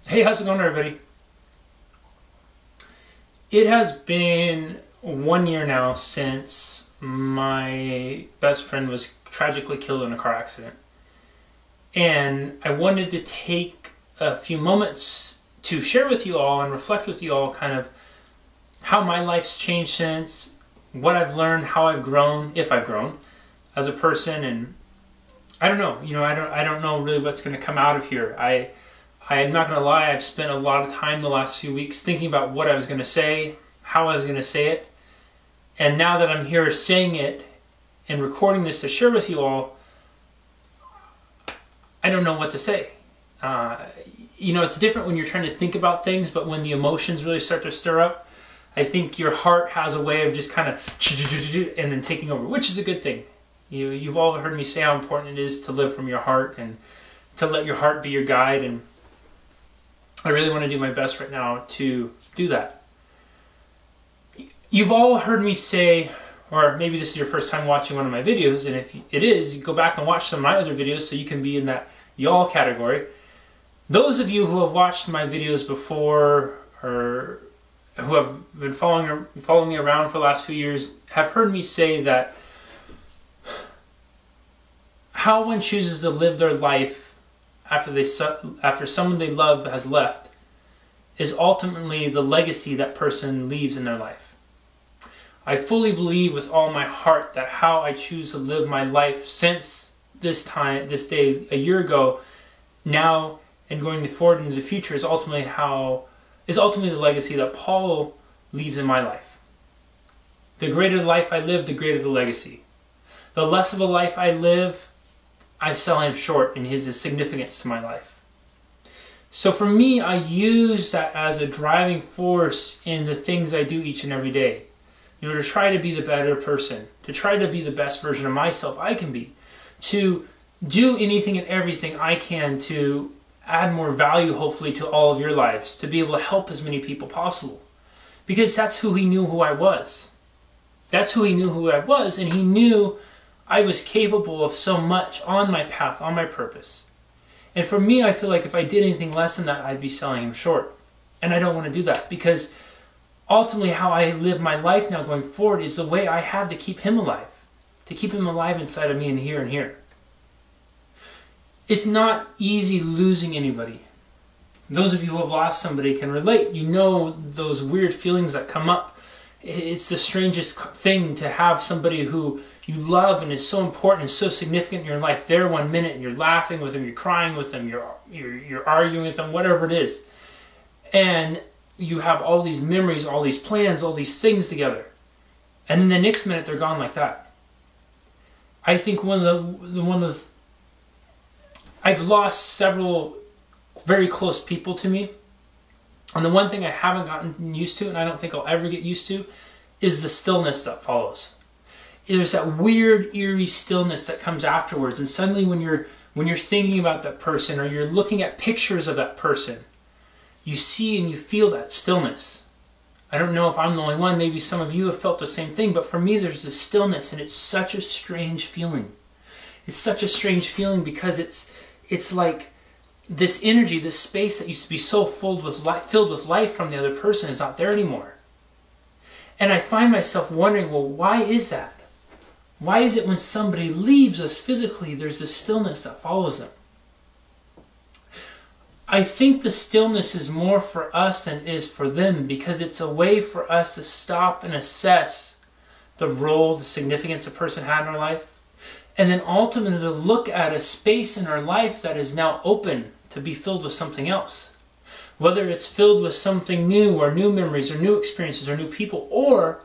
Hey, how's it going, everybody? It has been 1 year now since my best friend was tragically killed in a car accident. And I wanted to take a few moments to share with you all and reflect with you all kind of how my life's changed since, what I've learned, how I've grown, if I've grown as a person. And I don't know, I don't know really what's going to come out of here. I'm not going to lie, I've spent a lot of time the last few weeks thinking about what I was going to say, how I was going to say it. And now that I'm here saying it and recording this to share with you all, I don't know what to say. It's different when you're trying to think about things, but when the emotions really start to stir up, I think your heart has a way of just kind of and then taking over, which is a good thing. You've all heard me say how important it is to live from your heart and to let your heart be your guide, and I really want to do my best right now to do that. You've all heard me say, or maybe this is your first time watching one of my videos, and if it is, you go back and watch some of my other videos so you can be in that y'all category. Those of you who have watched my videos before or who have been following me around for the last few years have heard me say that how one chooses to live their life after someone they love has left is ultimately the legacy that person leaves in their life. I fully believe with all my heart that how I choose to live my life since this day, a year ago, now and going forward into the future is ultimately the legacy that Paul leaves in my life. The greater the life I live, the greater the legacy. The less of a life I live, I sell him short in his significance to my life. So for me, I use that as a driving force in the things I do each and every day. To try to be the better person, to try to be the best version of myself I can be, to do anything and everything I can to add more value, hopefully, to all of your lives, to be able to help as many people possible. Because that's who he knew who I was. That's who he knew who I was, and he knew I was capable of so much on my path, on my purpose. And for me, I feel like if I did anything less than that, I'd be selling him short. And I don't want to do that, because ultimately how I live my life now going forward is the way I have to keep him alive. To keep him alive inside of me and here and here. It's not easy losing anybody. Those of you who have lost somebody can relate. You know those weird feelings that come up. It's the strangest thing to have somebody who you love and is so important and so significant in your life there 1 minute, and you're laughing with them, you're crying with them, you're arguing with them, whatever it is. And you have all these memories, all these plans, all these things together. And then the next minute they're gone like that. I think I've lost several very close people to me. And the one thing I haven't gotten used to, and I don't think I'll ever get used to, is the stillness that follows. There's that weird, eerie stillness that comes afterwards. And suddenly when you're thinking about that person, or you're looking at pictures of that person, you see and you feel that stillness. I don't know if I'm the only one. Maybe some of you have felt the same thing. But for me, there's this stillness, and it's such a strange feeling. It's such a strange feeling because it's like this energy, this space that used to be so filled with life from the other person is not there anymore. And I find myself wondering, well, why is that? Why is it when somebody leaves us physically, there's this stillness that follows them? I think the stillness is more for us than it is for them, because it's a way for us to stop and assess the role, the significance a person had in our life, and then ultimately to look at a space in our life that is now open to be filled with something else. Whether it's filled with something new, or new memories, or new experiences, or new people, or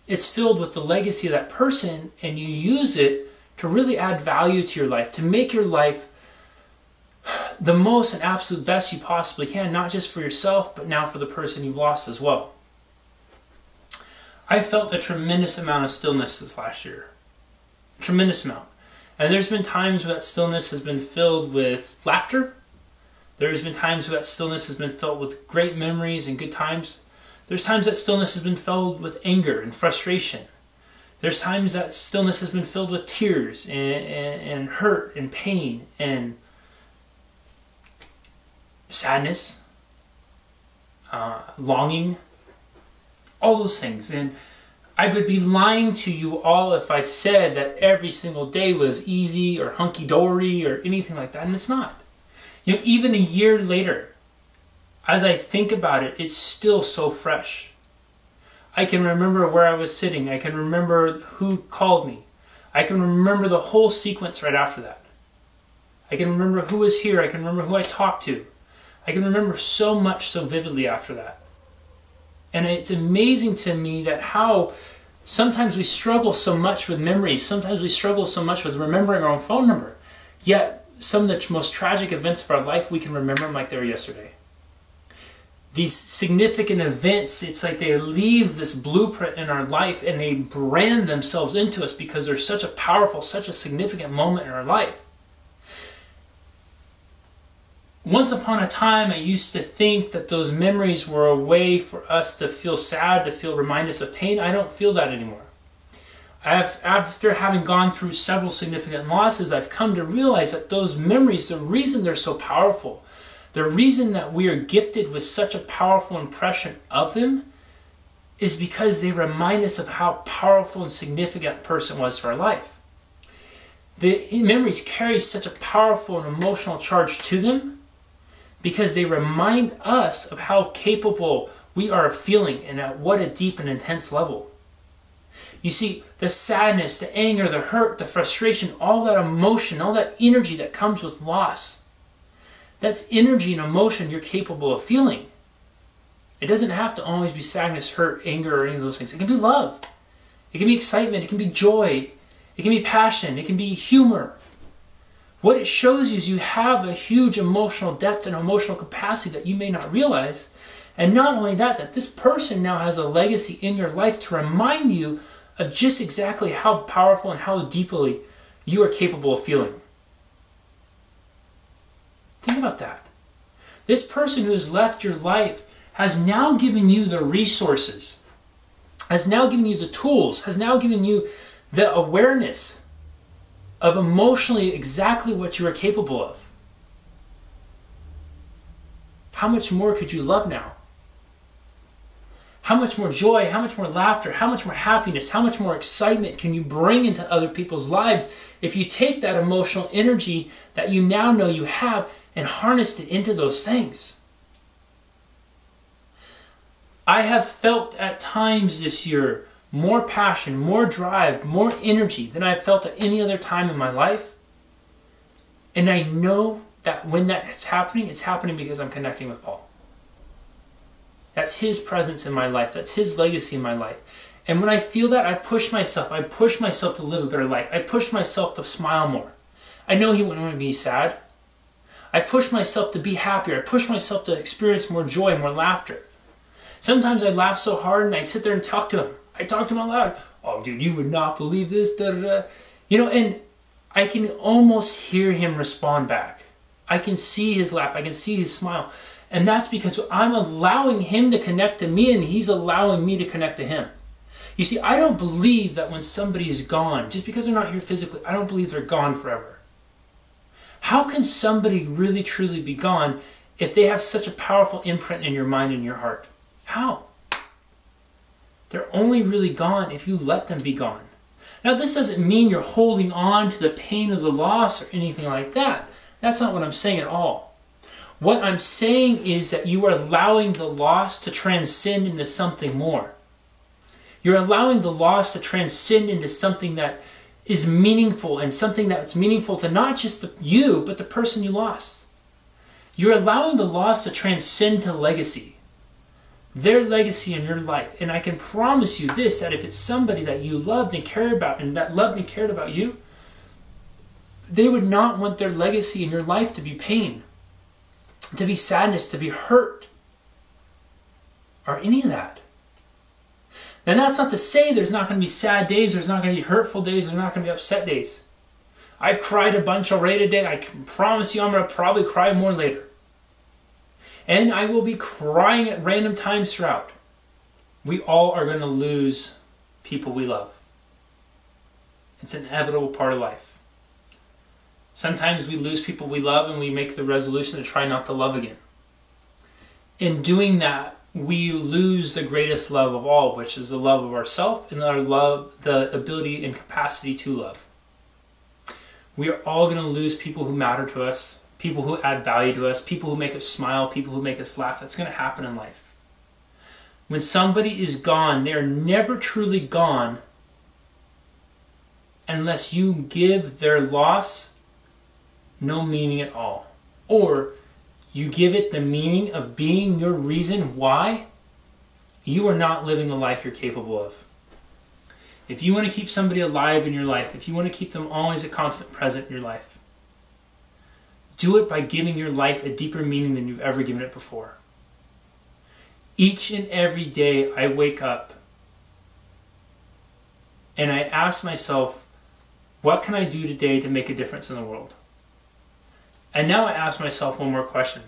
it's filled with the legacy of that person, and you use it to really add value to your life, to make your life the most and absolute best you possibly can, not just for yourself, but now for the person you've lost as well. I felt a tremendous amount of stillness this last year. Tremendous amount. And there's been times where that stillness has been filled with laughter. There's been times where that stillness has been filled with great memories and good times. There's times that stillness has been filled with anger and frustration. There's times that stillness has been filled with tears and hurt and pain and sadness, longing, all those things. And I would be lying to you all if I said that every single day was easy or hunky-dory or anything like that, and it's not. You know, even a year later, as I think about it, it's still so fresh. I can remember where I was sitting. I can remember who called me. I can remember the whole sequence right after that. I can remember who was here. I can remember who I talked to. I can remember so much so vividly after that. And it's amazing to me that how sometimes we struggle so much with memories. Sometimes we struggle so much with remembering our own phone number. Yet some of the most tragic events of our life, we can remember them like they were yesterday. These significant events, it's like they leave this blueprint in our life and they brand themselves into us because they're such a powerful, such a significant moment in our life. Once upon a time, I used to think that those memories were a way for us to feel sad, to remind us of pain. I don't feel that anymore. After having gone through several significant losses, I've come to realize that those memories, the reason they're so powerful, the reason that we are gifted with such a powerful impression of them is because they remind us of how powerful and significant a person was for our life. The memories carry such a powerful and emotional charge to them because they remind us of how capable we are of feeling and at what a deep and intense level. You see, the sadness, the anger, the hurt, the frustration, all that emotion, all that energy that comes with loss, that's energy and emotion you're capable of feeling. It doesn't have to always be sadness, hurt, anger, or any of those things. It can be love. It can be excitement. It can be joy. It can be passion. It can be humor. What it shows you is you have a huge emotional depth and emotional capacity that you may not realize. And not only that, that this person now has a legacy in your life to remind you of just exactly how powerful and how deeply you are capable of feeling. Think about that. This person who has left your life has now given you the resources, has now given you the tools, has now given you the awareness of emotionally exactly what you are capable of. How much more could you love now? How much more joy, how much more laughter, how much more happiness, how much more excitement can you bring into other people's lives if you take that emotional energy that you now know you have and harnessed it into those things? I have felt at times this year more passion, more drive, more energy than I've felt at any other time in my life. And I know that when that's happening, it's happening because I'm connecting with Paul. That's his presence in my life. That's his legacy in my life. And when I feel that, I push myself. I push myself to live a better life. I push myself to smile more. I know he wouldn't want to be sad. I push myself to be happier. I push myself to experience more joy, more laughter. Sometimes I laugh so hard and I sit there and talk to him. I talk to him out loud. Oh, dude, you would not believe this. Da, da, da. You know, and I can almost hear him respond back. I can see his laugh. I can see his smile. And that's because I'm allowing him to connect to me and he's allowing me to connect to him. You see, I don't believe that when somebody's gone, just because they're not here physically, I don't believe they're gone forever. How can somebody really truly be gone if they have such a powerful imprint in your mind and your heart? How? They're only really gone if you let them be gone. Now, this doesn't mean you're holding on to the pain of the loss or anything like that. That's not what I'm saying at all. What I'm saying is that you are allowing the loss to transcend into something more. You're allowing the loss to transcend into something that is meaningful and something that's meaningful to not just you, but the person you lost. You're allowing the loss to transcend to legacy. Their legacy in your life. And I can promise you this, that if it's somebody that you loved and cared about and that loved and cared about you, they would not want their legacy in your life to be pain, to be sadness, to be hurt, or any of that. And that's not to say there's not going to be sad days, there's not going to be hurtful days, there's not going to be upset days. I've cried a bunch already today. I can promise you I'm going to probably cry more later. And I will be crying at random times throughout. We all are going to lose people we love. It's an inevitable part of life. Sometimes we lose people we love and we make the resolution to try not to love again. in doing that, we lose the greatest love of all, which is the love of ourself and our love, the ability and capacity to love. We are all going to lose people who matter to us, people who add value to us, people who make us smile, people who make us laugh. That's going to happen in life. When somebody is gone, they are never truly gone unless you give their loss no meaning at all. Or you give it the meaning of being your reason why you are not living the life you're capable of. If you want to keep somebody alive in your life, if you want to keep them always a constant present in your life, do it by giving your life a deeper meaning than you've ever given it before. Each and every day I wake up and I ask myself, what can I do today to make a difference in the world? And now I ask myself one more question.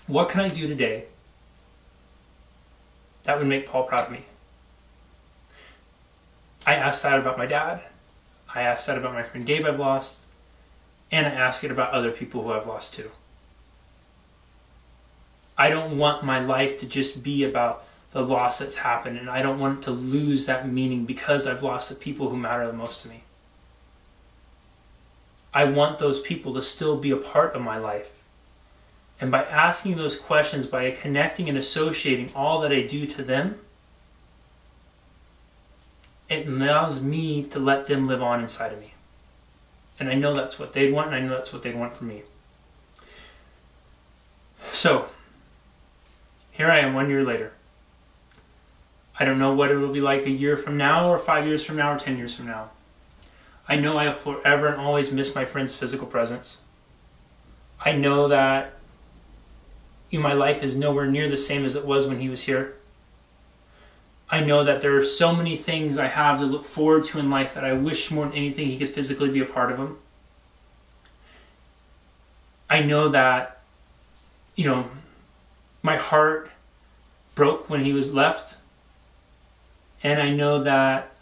What can I do today that would make Paul proud of me? I asked that about my dad. I asked that about my friend Gabe I've lost. And I ask it about other people who I've lost too. I don't want my life to just be about the loss that's happened, and I don't want to lose that meaning because I've lost the people who matter the most to me. I want those people to still be a part of my life. And by asking those questions, by connecting and associating all that I do to them, it allows me to let them live on inside of me. And I know that's what they'd want, and I know that's what they'd want from me. So, here I am 1 year later. I don't know what it will be like a year from now, or 5 years from now, or 10 years from now. I know I will forever and always miss my friend's physical presence. I know that my life is nowhere near the same as it was when he was here. I know that there are so many things I have to look forward to in life that I wish more than anything he could physically be a part of them. I know that, my heart broke when he was left. And I know that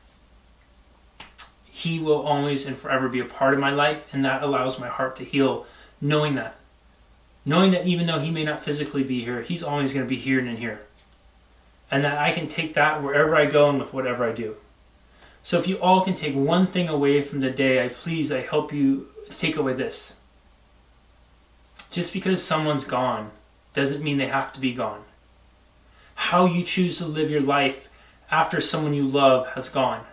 he will always and forever be a part of my life, and that allows my heart to heal, knowing that. Knowing that even though he may not physically be here, he's always going to be here and in here. And that I can take that wherever I go and with whatever I do. So if you all can take one thing away from the day, I help you take away this. Just because someone's gone doesn't mean they have to be gone. How you choose to live your life after someone you love has gone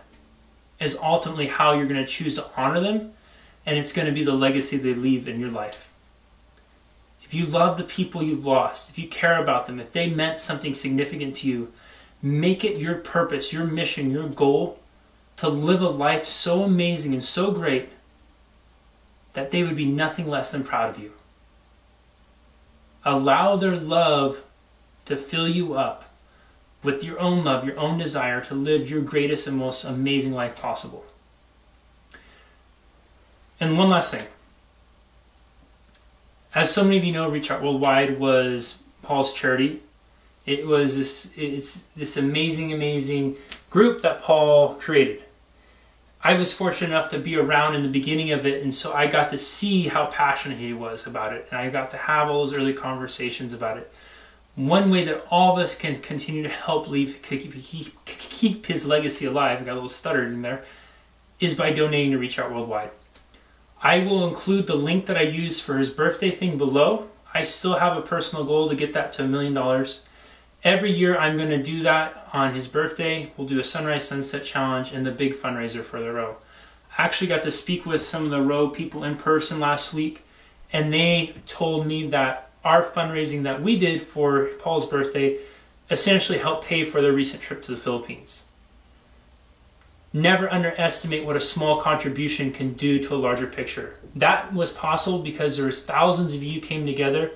is ultimately how you're going to choose to honor them, and it's going to be the legacy they leave in your life. If you love the people you've lost, if you care about them, if they meant something significant to you, make it your purpose, your mission, your goal to live a life so amazing and so great that they would be nothing less than proud of you. Allow their love to fill you up with your own love, your own desire to live your greatest and most amazing life possible. And one last thing. As so many of you know, Reach Out Worldwide was Paul's charity. It was this amazing group that Paul created. I was fortunate enough to be around in the beginning of it, and so I got to see how passionate he was about it, and I got to have all those early conversations about it. One way that all of us can continue to help keep his legacy alive, I got a little stuttered in there, is by donating to Reach Out Worldwide. I will include the link that I used for his birthday thing below. I still have a personal goal to get that to $1 million. Every year I'm going to do that on his birthday. We'll do a sunrise sunset challenge and the big fundraiser for the row. I actually got to speak with some of the row people in person last week, and they told me that our fundraising that we did for Paul's birthday essentially helped pay for their recent trip to the Philippines. Never underestimate what a small contribution can do to a larger picture. That was possible because there was thousands of you came together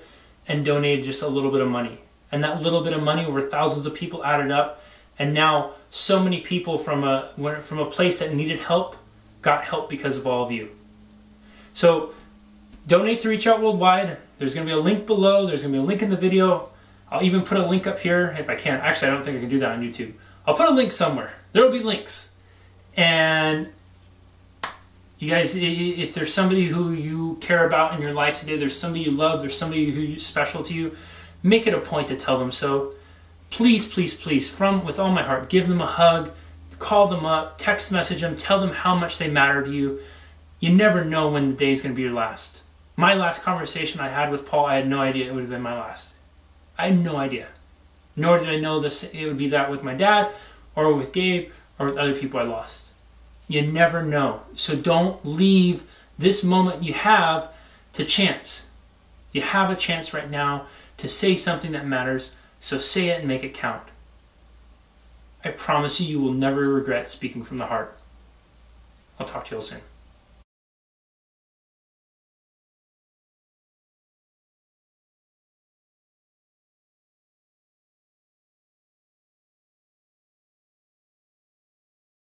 and donated just a little bit of money. And that little bit of money, over thousands of people added up, and now so many people from a place that needed help got help because of all of you. So donate to Reach Out Worldwide. There's going to be a link below. There's going to be a link in the video. I'll even put a link up here if I can. Actually, I don't think I can do that on YouTube. I'll put a link somewhere. There will be links. And you guys, if there's somebody who you care about in your life today, there's somebody you love, there's somebody who's special to you, make it a point to tell them so. Please, please, please, with all my heart, give them a hug, call them up, text message them, tell them how much they matter to you. You never know when the day is going to be your last. My last conversation I had with Paul, I had no idea it would have been my last. I had no idea. Nor did I know it would be that with my dad, or with Gabe, or with other people I lost. You never know. So don't leave this moment you have to chance. You have a chance right now to say something that matters, so say it and make it count. I promise you, you will never regret speaking from the heart. I'll talk to you all soon.